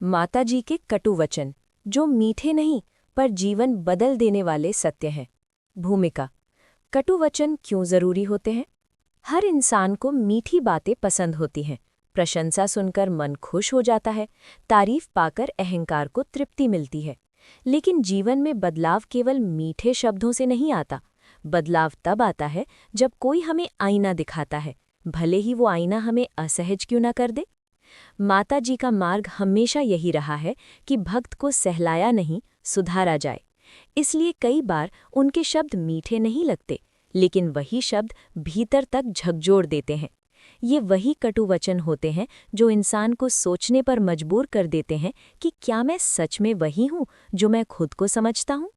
माताजी के कटु वचन, जो मीठे नहीं पर जीवन बदल देने वाले सत्य हैं। भूमिका। कटु वचन क्यों जरूरी होते हैं? हर इंसान को मीठी बातें पसंद होती हैं। प्रशंसा सुनकर मन खुश हो जाता है, तारीफ पाकर अहंकार को तृप्ति मिलती है। लेकिन जीवन में बदलाव केवल मीठे शब्दों से नहीं आता। बदलाव तब आता है जब कोई हमें आईना दिखाता है, भले ही वो आईना हमें असहज क्यों न कर दे। माताजी का मार्ग हमेशा यही रहा है कि भक्त को सहलाया नहीं, सुधारा जाए। इसलिए कई बार उनके शब्द मीठे नहीं लगते, लेकिन वही शब्द भीतर तक झकझोर देते हैं। ये वही कटु वचन होते हैं जो इंसान को सोचने पर मजबूर कर देते हैं कि क्या मैं सच में वही हूँ जो मैं खुद को समझता हूँ।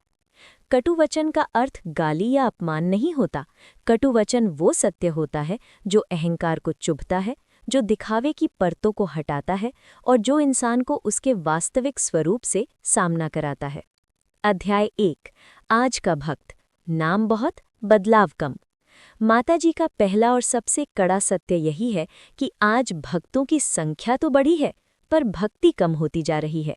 कटु वचन का अर्थ गाली या अपमान नहीं होता। कटु वचन वो सत्य होता है जो अहंकार को चुभता है, जो दिखावे की परतों को हटाता है और जो इंसान को उसके वास्तविक स्वरूप से सामना कराता है। अध्याय 1। आज का भक्त। नाम बहुत, बदलाव कम। माताजी का पहला और सबसे कड़ा सत्य यही है कि आज भक्तों की संख्या तो बढ़ी है, पर भक्ति कम होती जा रही है।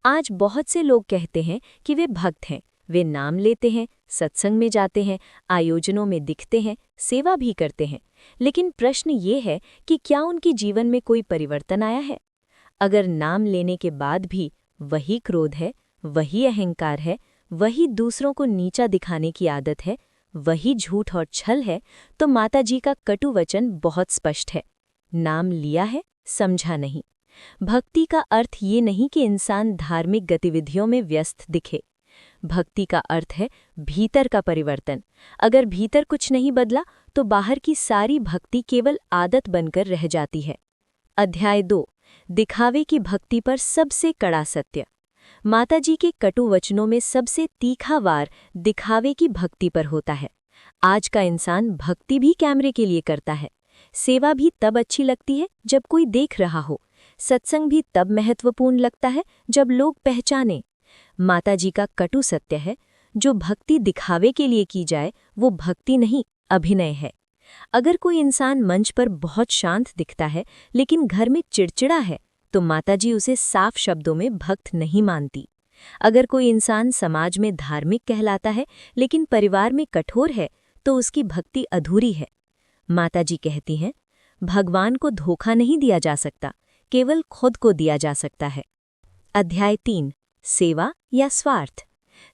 आज बहुत से लोग कहते हैं कि वे भक्त हैं, वे नाम लेते हैं, सत्संग में जाते हैं, आयोजनों में दिखते हैं, सेवा भी करते हैं। लेकिन प्रश्न ये है कि क्या उनके जीवन में कोई परिवर्तन आया है? अगर नाम लेने के बाद भी वही क्रोध है, वही अहंकार है, वही दूसरों को नीचा दिखाने की आदत है, वही झूठ और छल है, तो माताजी का कटु वचन बहुत स्पष्ट है। नाम लिया है, समझा नहीं। भक्ति का अर्थ ये नहीं कि इंसान धार्मिक गतिविधियों में व्यस्त दिखे। भक्ति का अर्थ है भीतर का परिवर्तन। अगर भीतर कुछ नहीं बदला तो बाहर की सारी भक्ति केवल आदत बनकर रह जाती है। अध्याय 2। दिखावे की भक्ति पर सबसे कड़ा सत्य। माताजी के कटु वचनों में सबसे तीखा वार दिखावे की भक्ति पर होता है। आज का इंसान भक्ति भी कैमरे के लिए करता है। सेवा भी तब अच्छी लगती है जब कोई देख रहा हो। सत्संग भी तब महत्वपूर्ण लगता है जब लोग पहचाने। माताजी का कटु सत्य है, जो भक्ति दिखावे के लिए की जाए वो भक्ति नहीं, अभिनय है। अगर कोई इंसान मंच पर बहुत शांत दिखता है लेकिन घर में चिड़चिड़ा है, तो माताजी उसे साफ शब्दों में भक्त नहीं मानती। अगर कोई इंसान समाज में धार्मिक कहलाता है लेकिन परिवार में कठोर है, तो उसकी भक्ति अधूरी है। माताजी कहती हैं, भगवान को धोखा नहीं दिया जा सकता, केवल खुद को दिया जा सकता है। अध्याय 3। सेवा या स्वार्थ।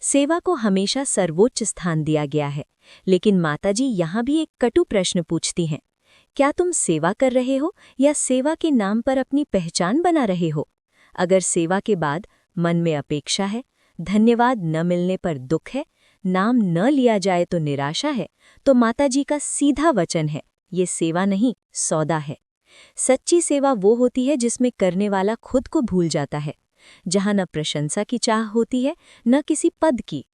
सेवा को हमेशा सर्वोच्च स्थान दिया गया है, लेकिन माताजी यहाँ भी एक कटु प्रश्न पूछती हैं। क्या तुम सेवा कर रहे हो या सेवा के नाम पर अपनी पहचान बना रहे हो? अगर सेवा के बाद मन में अपेक्षा है, धन्यवाद न मिलने पर दुख है, नाम न लिया जाए तो निराशा है, तो माताजी का सीधा वचन है, ये सेवा नहीं, सौदा है। सच्ची सेवा वो होती है जिसमें करने वाला खुद को भूल जाता है, जहाँ न प्रशंसा की चाह होती है न किसी पद की।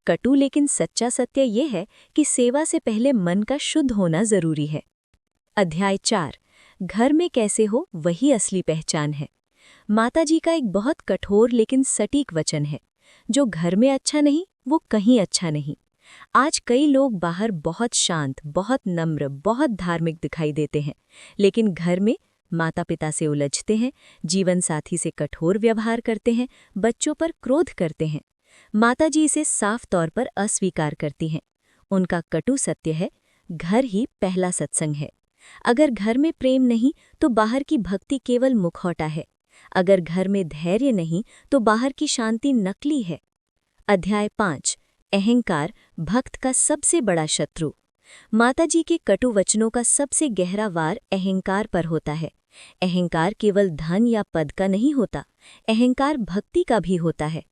कटु लेकिन सच्चा सत्य ये है कि सेवा से पहले मन का शुद्ध होना जरूरी है। अध्याय 4। घर में कैसे हो वही असली पहचान है। माताजी का एक बहुत कठोर लेकिन सटीक वचन है, जो घर में अच्छा नहीं वो कहीं अच्छा नहीं। आज कई लोग बाहर बहुत शांत, बहुत नम्र, बहुत धार्मिक दिखाई देते हैं, लेकिन घर में माता पिता से उलझते हैं, जीवन साथी से कठोर व्यवहार करते हैं, बच्चों पर क्रोध करते हैं। माताजी इसे साफ तौर पर अस्वीकार करती हैं। उनका कटु सत्य है, घर ही पहला सत्संग है। अगर घर में प्रेम नहीं तो बाहर की भक्ति केवल मुखौटा है। अगर घर में धैर्य नहीं तो बाहर की शांति नकली है। अध्याय 5। अहंकार भक्त का सबसे बड़ा शत्रु। माताजी के कटु वचनों का सबसे गहरा वार अहंकार पर होता है। अहंकार केवल धन या पद का नहीं होता, अहंकार भक्ति का भी होता है।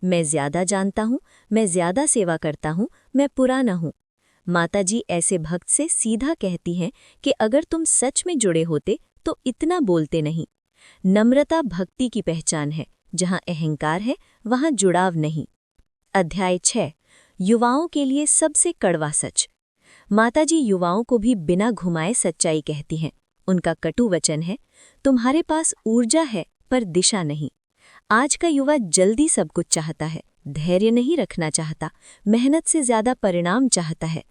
मैं ज्यादा जानता हूँ, मैं ज्यादा सेवा करता हूँ, मैं पुराना हूँ। माताजी ऐसे भक्त से सीधा कहती हैं कि अगर तुम सच में जुड़े होते तो इतना बोलते नहीं। नम्रता भक्ति की पहचान है, जहाँ अहंकार है वहाँ जुड़ाव नहीं। अध्याय 6। युवाओं के लिए सबसे कड़वा सच। माताजी युवाओं को भी बिना घुमाए सच्चाई कहती हैं। उनका कटु वचन है, तुम्हारे पास ऊर्जा है पर दिशा नहीं। आज का युवा जल्दी सब कुछ चाहता है, धैर्य नहीं रखना चाहता, मेहनत से ज्यादा परिणाम चाहता है।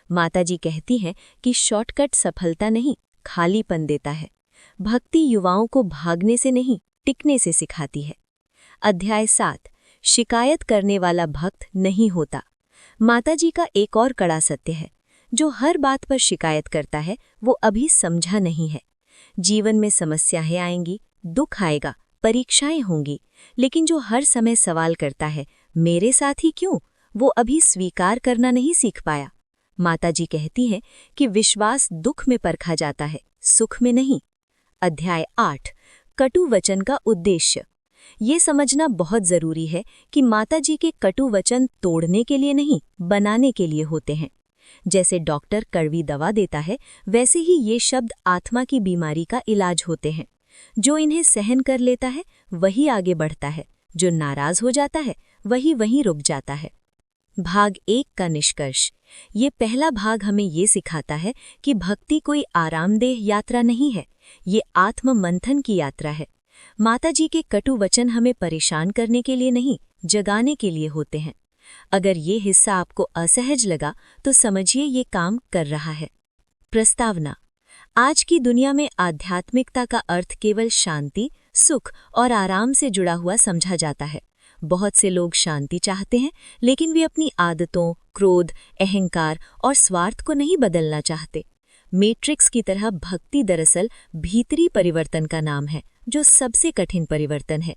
माताजी कहती हैं कि शॉर्टकट सफलता नहीं, खालीपन देता है। भक्ति युवाओं को भागने से नहीं, टिकने से सिखाती है। अध्याय 7 शिकायत करने वाला भक्त नहीं होता। माताजी का एक और कड़ा सत्य है, जो हर बात पर शिकायत करता है वो अभी समझा नहीं है। जीवन में समस्याएं आएंगी, दुख आएगा, परीक्षाएं होंगी, लेकिन जो हर समय सवाल करता है मेरे साथ ही क्यों, वो अभी स्वीकार करना नहीं सीख पाया। माताजी कहती हैं कि विश्वास दुख में परखा जाता है, सुख में नहीं। अध्याय 8 कटु वचन का उद्देश्य। ये समझना बहुत जरूरी है कि माताजी के कटु वचन तोड़ने के लिए नहीं, बनाने के लिए होते हैं। जैसे डॉक्टर कड़वी दवा देता है, वैसे ही ये शब्द आत्मा की बीमारी का इलाज होते हैं। जो इन्हें सहन कर लेता है वही आगे बढ़ता है, जो नाराज हो जाता है वही वहीं रुक जाता है। भाग 1 का निष्कर्ष। ये पहला भाग हमें ये सिखाता है कि भक्ति कोई आरामदेह यात्रा नहीं है, ये आत्म मंथन की यात्रा है। माताजी के कटु वचन हमें परेशान करने के लिए नहीं, जगाने के लिए होते हैं। अगर ये हिस्सा आपको असहज लगा तो समझिए ये काम कर रहा है। प्रस्तावना। आज की दुनिया में आध्यात्मिकता का अर्थ केवल शांति, सुख और आराम से जुड़ा हुआ समझा जाता है। बहुत से लोग शांति चाहते हैं, लेकिन वे अपनी आदतों, क्रोध, अहंकार और स्वार्थ को नहीं बदलना चाहते। मैट्रिक्स की तरह भक्ति दरअसल भीतरी परिवर्तन का नाम है, जो सबसे कठिन परिवर्तन है।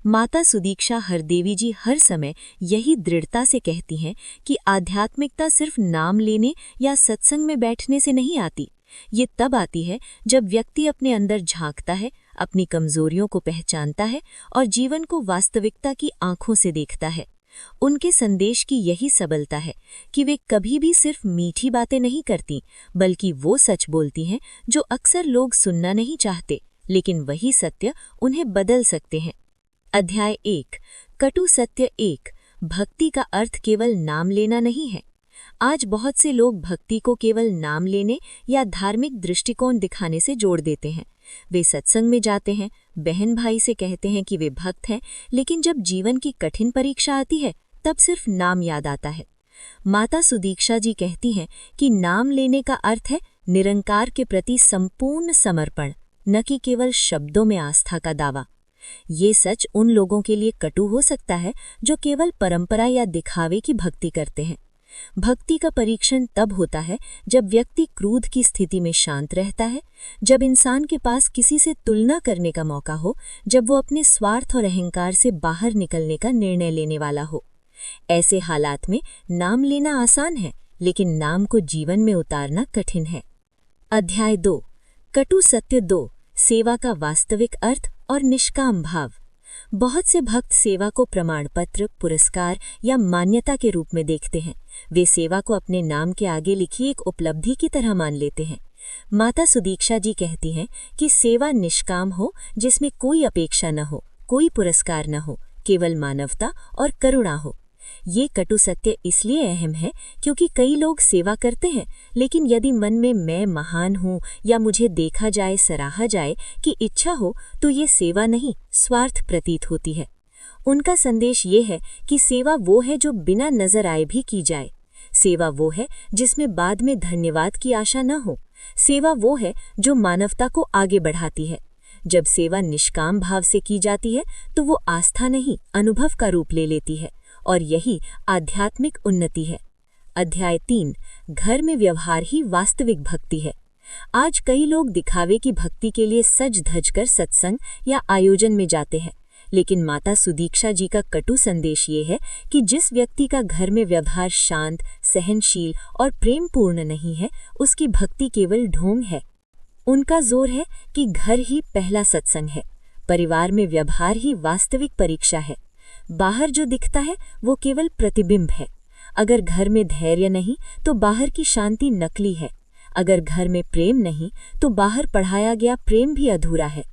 माता सुदीक्षा हरदेवी जी हर समय यही दृढ़ता से कहती हैं कि आध्यात्मिकता सिर्फ नाम लेने या सत्संग में बैठने से नहीं आती। ये तब आती है जब व्यक्ति अपने अंदर झांकता है, अपनी कमजोरियों को पहचानता है और जीवन को वास्तविकता की आंखों से देखता है। उनके संदेश की यही सबलता है कि वे कभी भी सिर्फ मीठी बातें नहीं करती, बल्कि वो सच बोलती हैं जो अक्सर लोग सुनना नहीं चाहते, लेकिन वही सत्य उन्हें बदल सकते हैं। अध्याय 1 कटु सत्य 1 भक्ति का अर्थ केवल नाम लेना नहीं है। आज बहुत से लोग भक्ति को केवल नाम लेने या धार्मिक दृष्टिकोण दिखाने से जोड़ देते हैं। वे सत्संग में जाते हैं, बहन भाई से कहते हैं कि वे भक्त हैं, लेकिन जब जीवन की कठिन परीक्षा आती है तब सिर्फ नाम याद आता है। माता सुदीक्षा जी कहती हैं कि नाम लेने का अर्थ है निरंकार के प्रति संपूर्ण समर्पण, न कि केवल शब्दों में आस्था का दावा। ये सच उन लोगों के लिए कटु हो सकता है जो केवल परंपरा या दिखावे की भक्ति करते हैं। भक्ति का परीक्षण तब होता है जब व्यक्ति क्रोध की स्थिति में शांत रहता है, जब इंसान के पास किसी से तुलना करने का मौका हो, जब वो अपने स्वार्थ और अहंकार से बाहर निकलने का निर्णय लेने वाला हो। ऐसे हालात में नाम लेना आसान है, लेकिन नाम को जीवन में उतारना कठिन है। अध्याय 2 कटु सत्य 2 सेवा का वास्तविक अर्थ और निष्काम भाव। बहुत से भक्त सेवा को प्रमाण पत्र, पुरस्कार या मान्यता के रूप में देखते हैं। वे सेवा को अपने नाम के आगे लिखी एक उपलब्धि की तरह मान लेते हैं। माता सुदीक्षा जी कहती हैं कि सेवा निष्काम हो, जिसमें कोई अपेक्षा न हो, कोई पुरस्कार न हो, केवल मानवता और करुणा हो। ये कटु सत्य इसलिए अहम है क्योंकि कई लोग सेवा करते हैं, लेकिन यदि मन में मैं महान हूँ या मुझे देखा जाए, सराहा जाए की इच्छा हो, तो ये सेवा नहीं, स्वार्थ प्रतीत होती है। उनका संदेश ये है कि सेवा वो है जो बिना नजर आए भी की जाए। सेवा वो है जिसमें बाद में धन्यवाद की आशा न हो। सेवा वो है जो मानवता को आगे बढ़ाती है। जब सेवा निष्काम भाव से की जाती है तो वो आस्था नहीं, अनुभव का रूप ले लेती है, और यही आध्यात्मिक उन्नति है। अध्याय 3 घर में व्यवहार ही वास्तविक भक्ति है। आज कई लोग दिखावे की भक्ति के लिए सज धज कर सत्संग या आयोजन में जाते हैं, लेकिन माता सुदीक्षा जी का कटु संदेश ये है कि जिस व्यक्ति का घर में व्यवहार शांत, सहनशील और प्रेमपूर्ण नहीं है, उसकी भक्ति केवल ढोंग है। उनका जोर है कि घर ही पहला सत्संग है, परिवार में व्यवहार ही वास्तविक परीक्षा है। बाहर जो दिखता है वो केवल प्रतिबिंब है। अगर घर में धैर्य नहीं तो बाहर की शांति नकली है। अगर घर में प्रेम नहीं तो बाहर पढ़ाया गया प्रेम भी अधूरा है।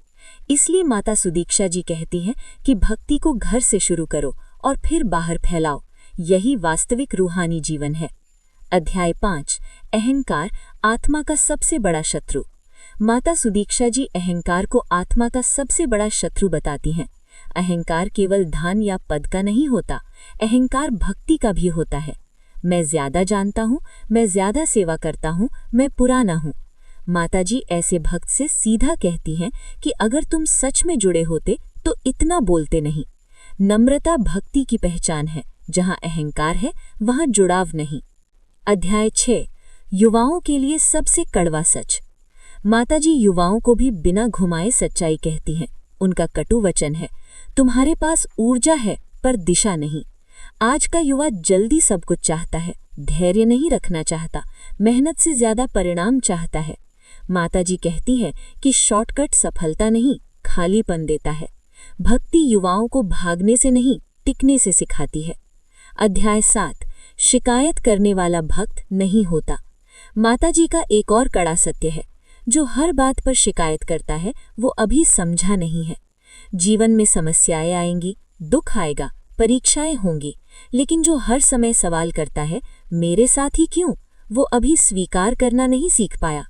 इसलिए माता सुदीक्षा जी कहती हैं कि भक्ति को घर से शुरू करो और फिर बाहर फैलाओ। यही वास्तविक रूहानी जीवन है। अध्याय 5 अहंकार आत्मा का सबसे बड़ा शत्रु। माता सुदीक्षा जी अहंकार को आत्मा का सबसे बड़ा शत्रु बताती हैं। अहंकार केवल धन या पद का नहीं होता, अहंकार भक्ति का भी होता है। मैं ज्यादा जानता हूँ, मैं ज्यादा सेवा करता हूँ, मैं पुराना हूँ। माताजी ऐसे भक्त से सीधा कहती हैं कि अगर तुम सच में जुड़े होते तो इतना बोलते नहीं। नम्रता भक्ति की पहचान है। जहाँ अहंकार है वहाँ जुड़ाव नहीं। अध्याय 6 युवाओं के लिए सबसे कड़वा सच। माताजी युवाओं को भी बिना घुमाए सच्चाई कहती हैं। उनका कटु वचन है, तुम्हारे पास ऊर्जा है पर दिशा नहीं। आज का युवा जल्दी सब कुछ चाहता है, धैर्य नहीं रखना चाहता, मेहनत से ज्यादा परिणाम चाहता है। माताजी कहती है कि शॉर्टकट सफलता नहीं, खालीपन देता है। भक्ति युवाओं को भागने से नहीं, टिकने से सिखाती है। अध्याय 7 शिकायत करने वाला भक्त नहीं होता। माताजी का एक और कड़ा सत्य है, जो हर बात पर शिकायत करता है वो अभी समझा नहीं है। जीवन में समस्याएं आएंगी, दुख आएगा, परीक्षाएं होंगी, लेकिन जो हर समय सवाल करता है मेरे साथ ही क्यों, वो अभी स्वीकार करना नहीं सीख पाया।